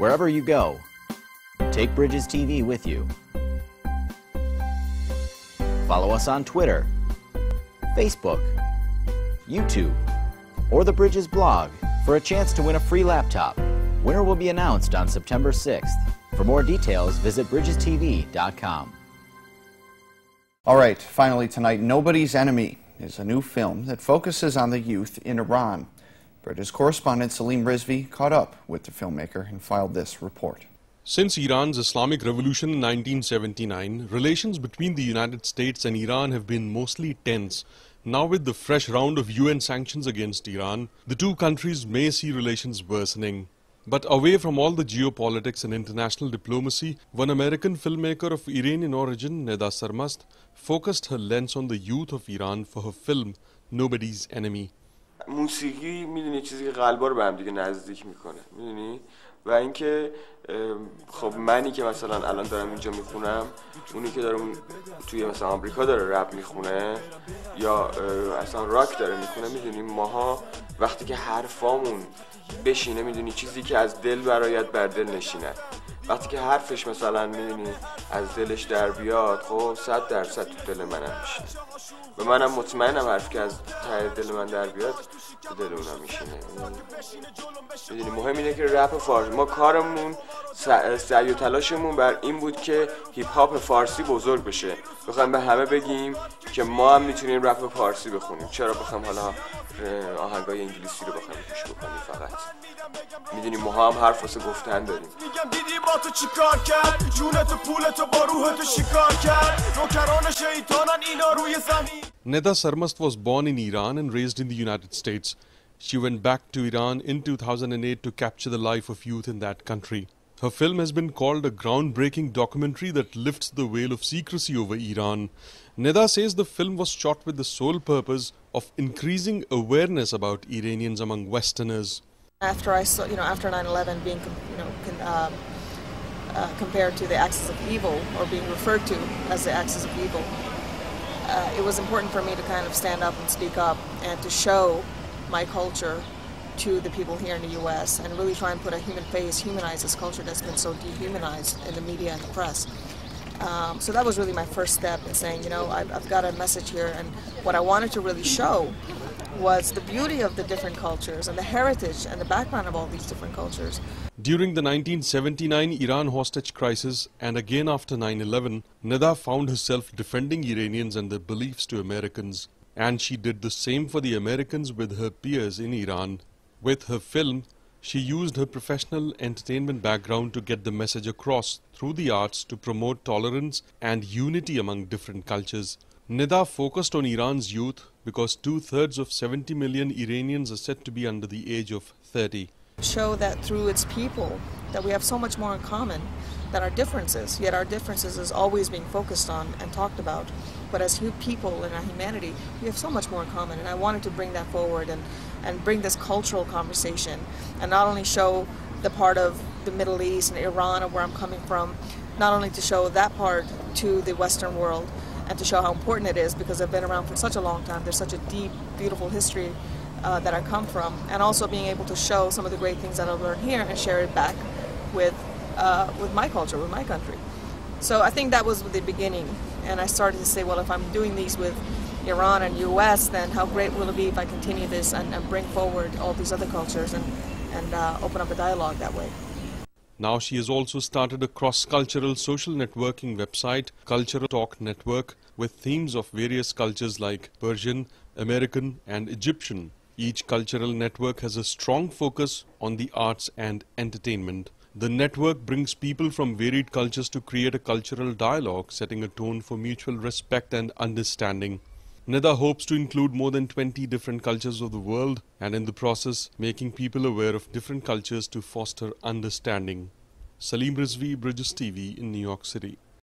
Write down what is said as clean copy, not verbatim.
Wherever you go, take Bridges TV with you. Follow us on Twitter, Facebook, YouTube, or the Bridges blog for a chance to win a free laptop. Winner will be announced on September 6th. For more details, visit bridgestv.com. All right, finally tonight, Nobody's Enemy is a new film that focuses on the youth in Iran. Bridges correspondent Salim Rizvi caught up with the filmmaker and filed this report. Since Iran's Islamic Revolution in 1979, relations between the United States and Iran have been mostly tense. Now with the fresh round of UN sanctions against Iran, the two countries may see relations worsening. But away from all the geopolitics and international diplomacy, one American filmmaker of Iranian origin, Neda Sarmast, focused her lens on the youth of Iran for her film Nobody's Enemy. موسیقی میدونی چیزی که قلبا رو به هم دیگه نزدیک میکنه میدونی و اینکه خب منی که مثلا الان دارم اینجا میخونم اونی که داره توی مثلا آمریکا داره رپ میخونه یا اصلا راک داره میخونه میدونی ماها وقتی که حرفامون بشینه میدونی چیزی که از دل برایت بر دل نشینه وقتی که حرفش مثلا میدونی از دلش در بیاد خب 100% تو دل منم میشینه و منم مطمئنم حرفی که از ته دل من در بیاد تو دل اونم میشینه میدونی مهم اینه که رپ فارسی ما کارمون سعی و تلاشمون بر این بود که هیپ هاپ فارسی بزرگ بشه بخوایم به همه بگیم که ما هم میتونیم رپ فارسی بخونیم چرا بخوایم حالا آهنگای انگلیسی رو بخوایم گوش بکنیم فقط میدونی ما هم حرف واسه گفتن داریم میگم دیدی با تو چیکار کرد جونت و پولت با روحت شکار کرد نوکران شیطانن اینا روی زمین Neda Sarmast was born in Iran and raised in the United States. She went back to Iran in 2008 to capture the life of youth in that country. Her film has been called a groundbreaking documentary that lifts the veil of secrecy over Iran. Neda says the film was shot with the sole purpose of increasing awareness about Iranians among Westerners. After I saw, after 9/11 being, compared to the axis of evil or being referred to as the axis of evil, it was important for me to kind of stand up and speak up and to show my culture to the people here in the U.S. and really try and put a human face, humanize this culture that's been so dehumanized in the media and the press. So that was really my first step in saying, I've got a message here, and what I wanted to really show was the beauty of the different cultures and the heritage and the background of all these different cultures. During the 1979 Iran hostage crisis and again after 9/11, Neda found herself defending Iranians and their beliefs to Americans. And she did the same for the Americans with her peers in Iran. With her film, she used her professional entertainment background to get the message across through the arts to promote tolerance and unity among different cultures. Neda focused on Iran's youth because 2/3 of 70 million Iranians are said to be under the age of 30. Show that through its people that we have so much more in common than our differences, yet our differences is always being focused on and talked about. But as people and our humanity, we have so much more in common, and I wanted to bring that forward and bring this cultural conversation and not only show the part of the Middle East and Iran of where I'm coming from, not only to show that part to the Western world and to show how important it is because I've been around for such a long time, there's such a deep, beautiful history that I come from, and also being able to show some of the great things that I've learned here and share it back with my culture, with my country. So I think that was the beginning, and I started to say, well, if I'm doing these with Iran and US, then how great will it be if I continue this and bring forward all these other cultures and open up a dialogue that way. Now she has also started a cross-cultural social networking website, Cultural Talk Network, with themes of various cultures like Persian, American and Egyptian. Each cultural network has a strong focus on the arts and entertainment. The network brings people from varied cultures to create a cultural dialogue, setting a tone for mutual respect and understanding. Neda hopes to include more than 20 different cultures of the world and in the process making people aware of different cultures to foster understanding. Salim Rizvi, Bridges TV in New York City.